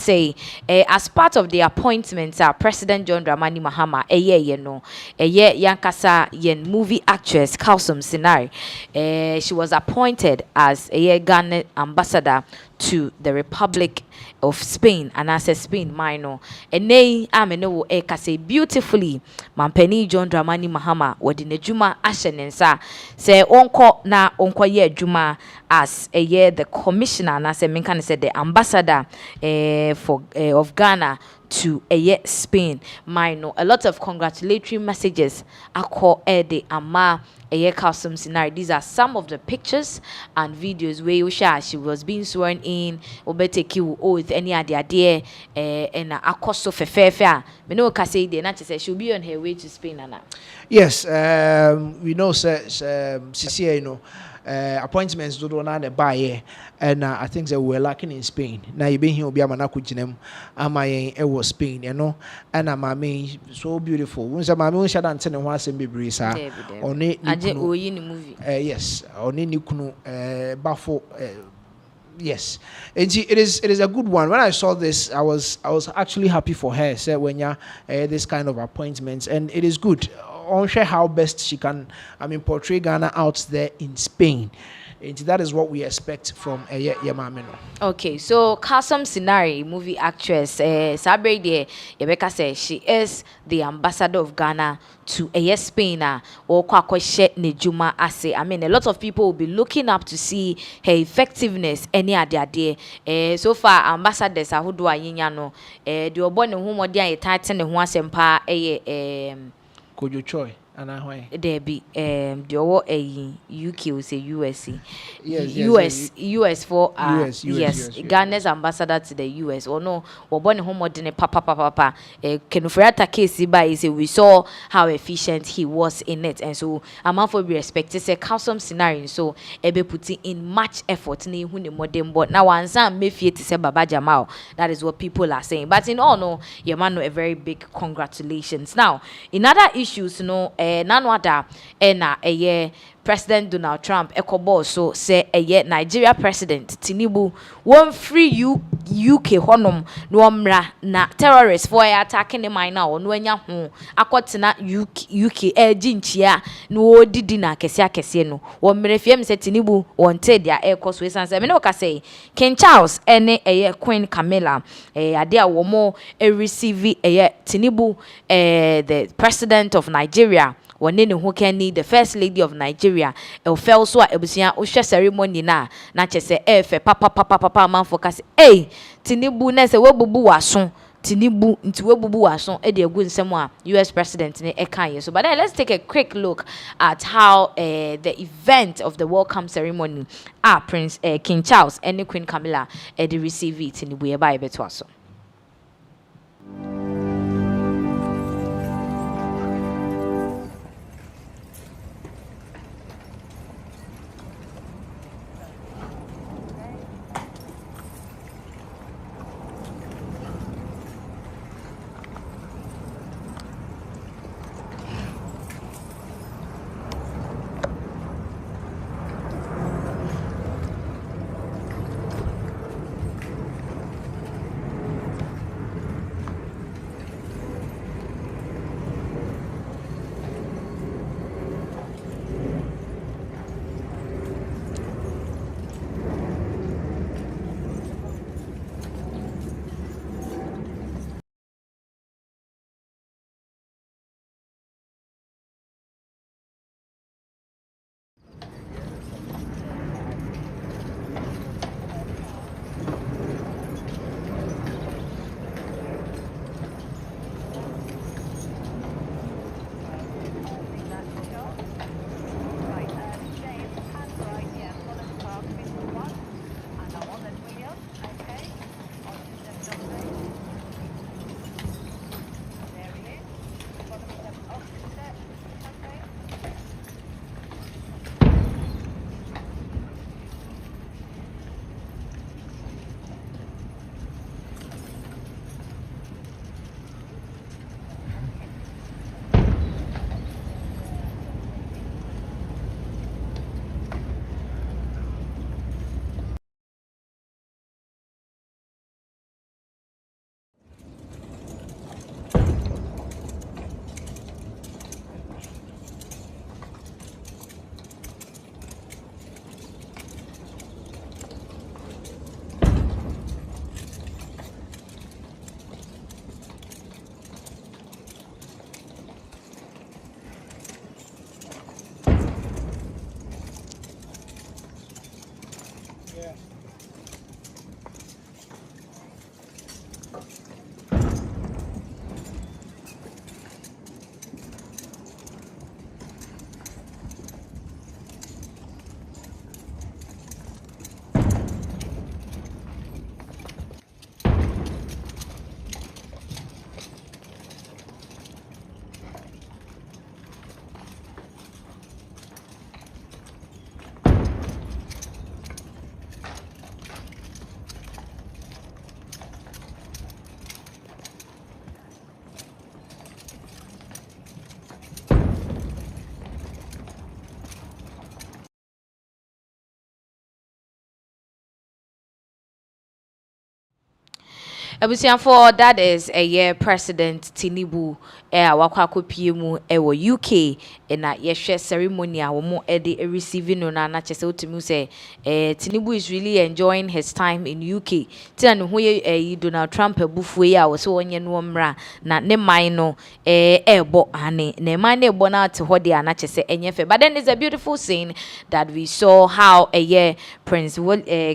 say as part of the appointments President John Dramani Mahama yankasa yen movie actress Kalsum Sinari she was appointed as a Ghana ambassador to the Republic of Spain and as a Spain minor and nay ameno kase beautifully mampeni John Dramani Mahama wadi juma ashenensa say onko ye juma as a year the commissioner and as a minkan said the ambassador for of Ghana to Spain minor. A lot of congratulatory messages ako the ama Kalsum Sinari. These are some of the pictuse and videos where she was being sworn in obeteki oath any idea and akoso fefefe me no ka say dey na say she'll be on her way to Spain ana. Yes, we know CCA, you know, appointments do not buy and I think they were lacking in Spain. Now you been here will be a manako jinem it was Spain, you know, and I'm so beautiful. Once I'm shut and tell one same brisa on it movie. Yes, on it baffle. Yes, and it is a good one. When I saw this, I was actually happy for her. Say when you this kind of appointments, and it is good. On share how best she can, portray Ghana out there in Spain. And that is what we expect from Yamamino. Okay, so Kalsum Sinari, movie actress, Sabre de Rebecca says she is the ambassador of Ghana to Spain or Kwakoshe Nejuma Ase. I mean, a lot of people will be looking up to see her effectiveness any other day. So far, ambassadors are who do I yinyano. The Obon whom or dia titan and one sempa Kojo Choi. There be the UK will say USA. Yes, US for US, yes, US. Ghana's ambassador to the US or no or born home or papa Kenufrata case by say we saw how efficient he was in it and so I'm for be respected say Kalsum Sinari so ebe putting in much effort ni who modern but now one some may fear to say Baba Jamal. That is what people are saying, but in all no your man a very big congratulations. Now in other issues nanwada President Donald Trump ekobo so say Nigeria President Tinubu won free UK honom no omra na terrorists for attacking the mine now no anya ho akotena UK ginchia no odidi na kese no wo mrefiem say Tinubu wonte dia air course we say me no ka say King Charles ene Queen Camilla ade a wo mo receive Tinubu the president of Nigeria one ne who can need the first lady of Nigeria fell so ebusia ohwe ceremony na chese papa man focus Tinubu na se webubu waso Tinubu nti webubu waso e de egu nsem a US president ne kan so but then let's take a quick look at how the event of the welcome ceremony Prince King Charles and Queen Camilla they receive it Tinubu e ba e beto aso. For that is a year President Tinubu wakako piemu UK and a yeshe ceremony mo receiving no na chese otimi say Tinubu is really enjoying his time in UK. Tian hu Donald Trump abufu ya wo so onye no mra na ne man no ebo ane ne man ne ebo na te hode ana chese enyefe. But then there's a beautiful scene that we saw how a year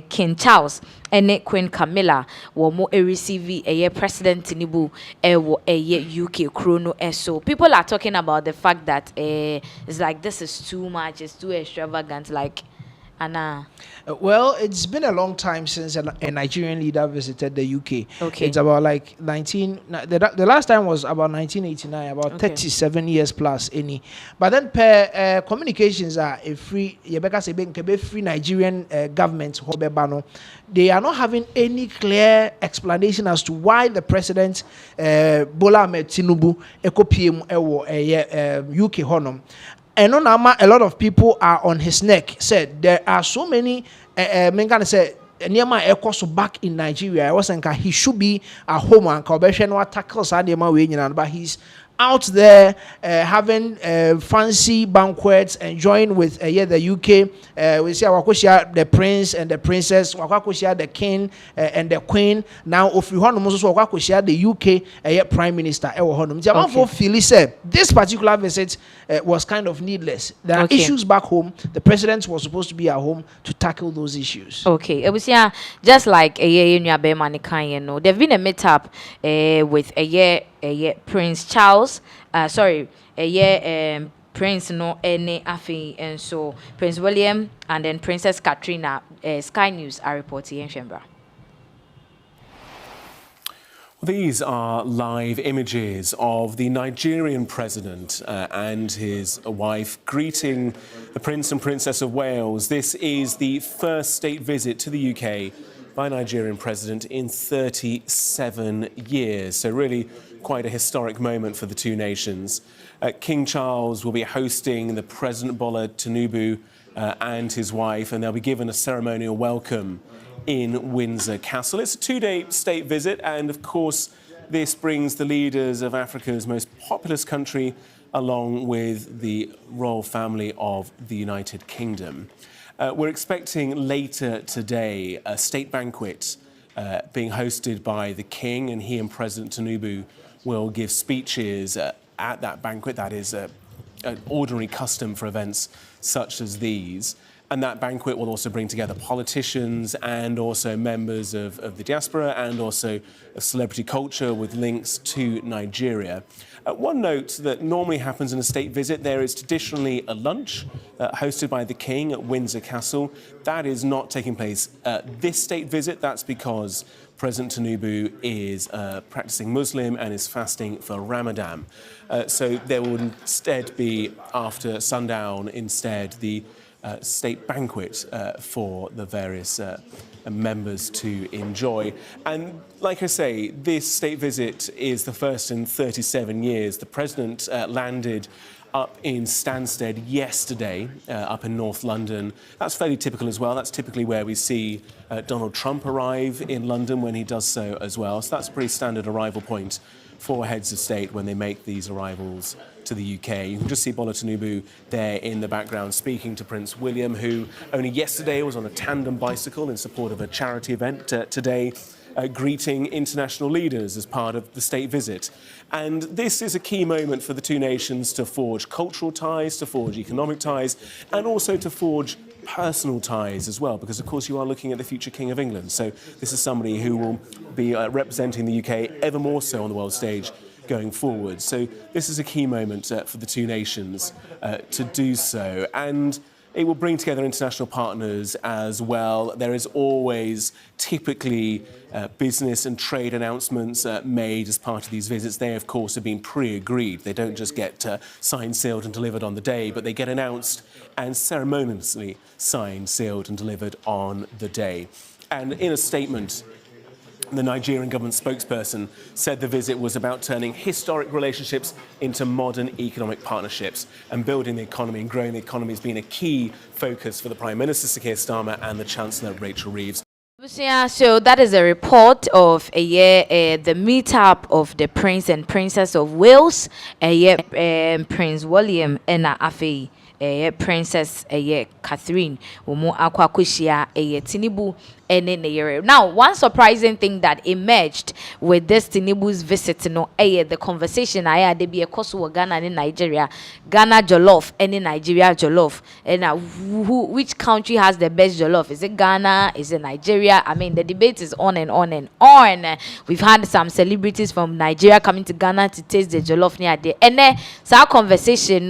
King Charles and Queen Camilla were more receive a President Tinubu a UK chrono. So people are talking about the fact that it's like this is too much, it's too extravagant, like Anna. Well, it's been a long time since a Nigerian leader visited the UK. Okay. It's about like the last time was about 1989, about 37 years plus any. But then per communications are a free free Nigerian government they are not having any clear explanation as to why the president Bola Ahmed Tinubu ekopiem UK honum. And on a lot of people are on his neck. Said there are so many men can say Niama Ekoso back in Nigeria. I wasn't he should be a home and tackles but he's out there having fancy banquets, enjoying with the UK. We see Wakoshia, the prince and the princess, Wakoshia, the king and the queen. Now, if you want to Wakoshia, the UK prime minister. Philly said this particular visit was kind of needless. There are issues back home. The president was supposed to be at home to tackle those issues. Okay, it was just like a year in your Beman, there've been a meetup with a year. Prince Charles, Prince no any afi, and so Prince William and then Princess Katrina. Sky News are reporting Shembra. These are live images of the Nigerian president and his wife greeting the Prince and Princess of Wales. This is the first state visit to the UK by Nigerian president in 37 years. So really quite a historic moment for the two nations. King Charles will be hosting the President Bola Tinubu and his wife, and they'll be given a ceremonial welcome in Windsor Castle. It's a two-day state visit, and of course, this brings the leaders of Africa's most populous country along with the royal family of the United Kingdom. We're expecting later today a state banquet being hosted by the King, and he and President Tinubu will give speeches at that banquet. That is an ordinary custom for events such as these. And that banquet will also bring together politicians and also members of the diaspora and also of celebrity culture with links to Nigeria. One note that normally happens in a state visit, there is traditionally a lunch hosted by the King at Windsor Castle. That is not taking place this state visit. That's because President Tinubu is practicing Muslim and is fasting for Ramadan. So there will instead be, after sundown, instead the state banquet for the various members to enjoy. And like I say, this state visit is the first in 37 years. The president landed up in Stansted yesterday, up in North London. That's fairly typical as well. That's typically where we see Donald Trump arrive in London when he does so as well. So that's a pretty standard arrival point for heads of state when they make these arrivals to the UK. You can just see Bola Tinubu there in the background speaking to Prince William, who only yesterday was on a tandem bicycle in support of a charity event. Today, greeting international leaders as part of the state visit. And this is a key moment for the two nations to forge cultural ties, to forge economic ties, and also to forge personal ties as well, because of course you are looking at the future King of England. So this is somebody who will be representing the UK ever more so on the world stage going forward. So this is a key moment for the two nations to do so. And it will bring together international partners as well. There is always typically business and trade announcements made as part of these visits. They, of course, have been pre-agreed. They don't just get signed, sealed and delivered on the day, but they get announced and ceremoniously signed, sealed and delivered on the day. And in a statement, the Nigerian government spokesperson said the visit was about turning historic relationships into modern economic partnerships, and building the economy and growing the economy has been a key focus for the Prime Minister, Sir Keir Starmer, and the Chancellor, Rachel Reeves. So that is a report of the meetup of the Prince and Princess of Wales, Prince William and Afi. Princess Catherine Umu Akwakushia Tinubu and now one surprising thing that emerged with this Tinubu's visit the conversation I had be a Kosovo Ghana in Nigeria, Ghana Jollof and in Nigeria Jollof, and which country has the best Jollof? Is it Ghana? Is it Nigeria? I mean, the debate is on and on and on. We've had some celebrities from Nigeria coming to Ghana to taste the Jollof near there, and then so our conversation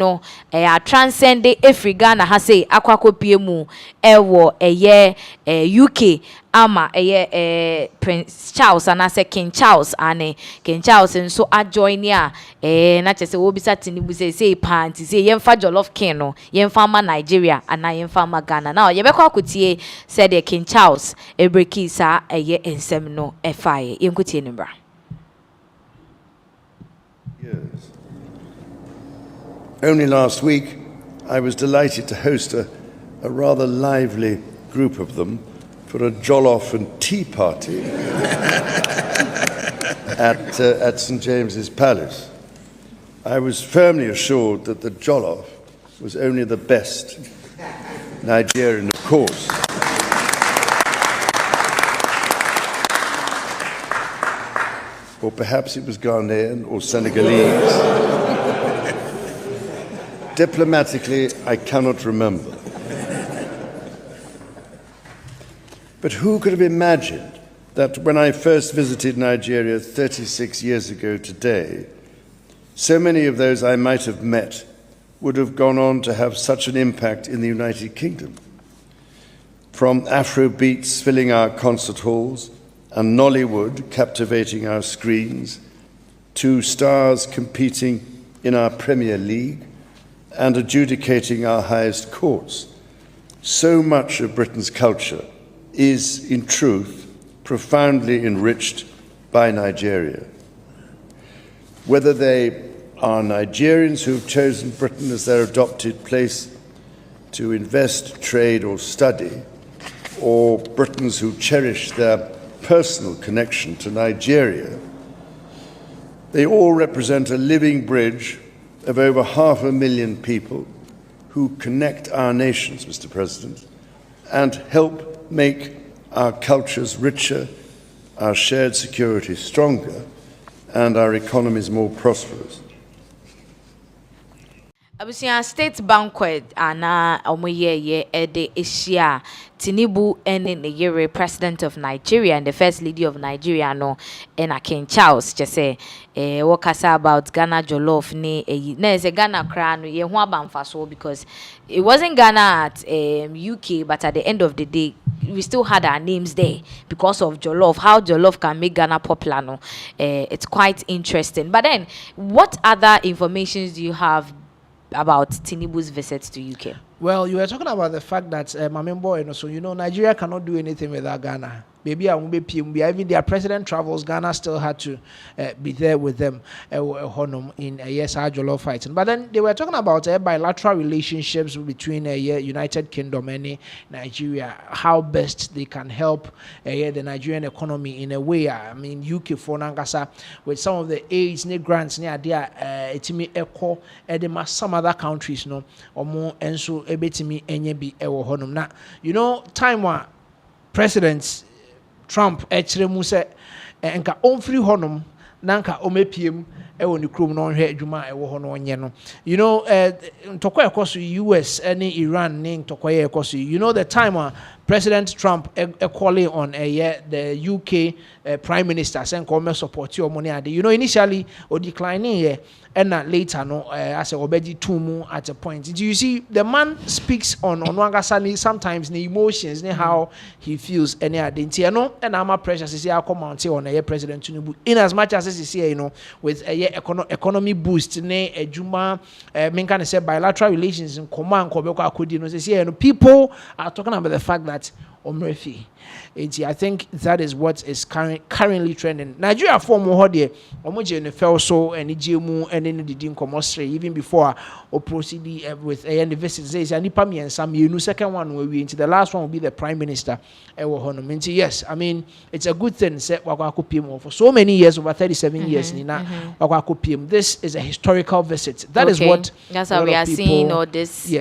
transcend every Ghana has say akwako piemu UK ama Prince Charles and I say King Charles and and so I join here not just obi sa Tinubu say panty say yemfa Jollof King no yemfa ma Nigeria and I yemfa ma Ghana now yebekwa kutie said the King Charles ebreki sa ensem no efaye yenkutie nimbra. Yes. Only last week I was delighted to host a rather lively group of them for a Jollof and tea party at St. James's Palace. I was firmly assured that the Jollof was only the best Nigerian, of course. Or perhaps it was Ghanaian or Senegalese. Diplomatically, I cannot remember. But who could have imagined that when I first visited Nigeria 36 years ago today, so many of those I might have met would have gone on to have such an impact in the United Kingdom? From Afrobeats filling our concert halls and Nollywood captivating our screens, to stars competing in our Premier League and adjudicating our highest courts. So much of Britain's culture is, in truth, profoundly enriched by Nigeria. Whether they are Nigerians who have chosen Britain as their adopted place to invest, trade, or study, or Britons who cherish their personal connection to Nigeria, they all represent a living bridge of over 500,000 people who connect our nations, Mr. President, and help make our cultures richer, our shared security stronger, and our economies more prosperous. Abusia state banquet ana omoye ede Asia Tinubu and the president of Nigeria and the first lady of Nigeria no and King Charles just say wakasa about Ghana Jollof ni na say Ghana kra no ye ho abamfa so because it wasn't Ghana at UK, but at the end of the day we still had our names there because of Jollof. How Jollof can make Ghana popular no it's quite interesting. But then what other information do you have about Tinubu's visit to UK? Well, you were talking about the fact that so Nigeria cannot do anything without Ghana. Maybe even their president travels, Ghana still had to be there with them in Jollof fighting. But then they were talking about bilateral relationships between United Kingdom and Nigeria, how best they can help the Nigerian economy in a way. I mean, UK for Nangasa with some of the aids, grants near there, etimi echo, some other countries, no, or more, and so ebetimi enye bi ewo honum. Now, time one presidents Trump actually mu se enka onfiri honum nanka omepiem ewo ni krom no hwe adwuma ewo ho no onye no. You know, ntokwa ekoso US any Iran ning tokwa ekoso. You know the time President Trump calling on the UK Prime Minister saying come support your money. You know, initially or declining here, and later no as a obeji tumu at a point. Do you see the man speaks on wangasani sometimes the emotions, how he feels any identity. No, and I'm a pressure to see how come on President Tinubu in as much as this is with a economy boost ne a juma mean say bilateral relations in command people are talking about the fact that Omrefi. I think that is what is currently trending. Nigeria form more there. Omoje ne fell so and ejemu and then the commerce even before or proceed with a university says and Nipami and some new second one will be into the last one will be the Prime Minister. Yes, I mean it's a good thing set for so many years, over 37 years. This is a historical visit. That is what that's how we are seeing all this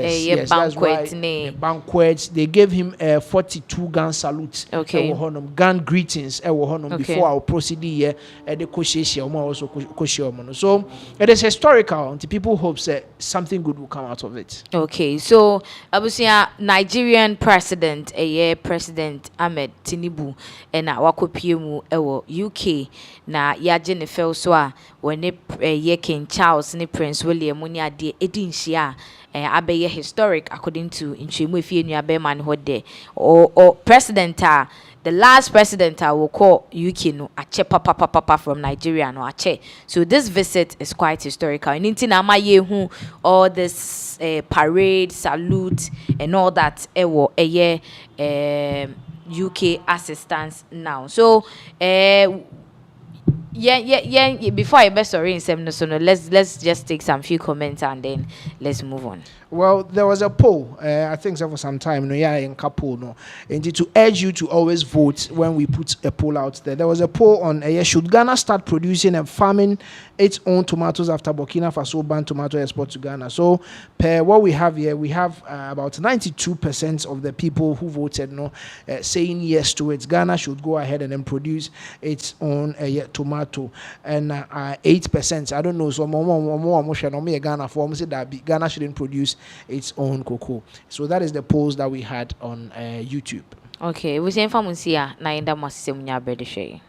banquet. Banquets. They gave him 42 gun salute. Okay. Gun greetings before our proceed here at the Koshia. So it is historical and people hope that something good will come out of it. Okay. So Abusia Nigerian president President Ahmed Tinubu and wakopiemu UK na yaje ne fel so a when King Charles ne Prince William ni ade edinhia abeye historic according to Nchemu Efie Nuabe man hode or president the last president will call UK no ache papa from Nigeria no ache. So this visit is quite historical. And intina amaye all this parade, salute and all that UK assistance now. So yeah. Before I best sorry in some so let's just take some few comments and then let's move on. Well, there was a poll, I think so for some time, in Kapo, and to urge you to always vote when we put a poll out there. There was a poll on should Ghana start producing and farming its own tomatoes after Burkina Faso banned tomato export to Ghana. So, per what we have here, we have about 92% of the people who voted saying yes to it. Ghana should go ahead and then produce its own tomato, and 8%. I don't know. So more Ghana for say that Ghana shouldn't produce its own cocoa. So that is the polls that we had on YouTube. Okay, we say na inda masise munya brede shey.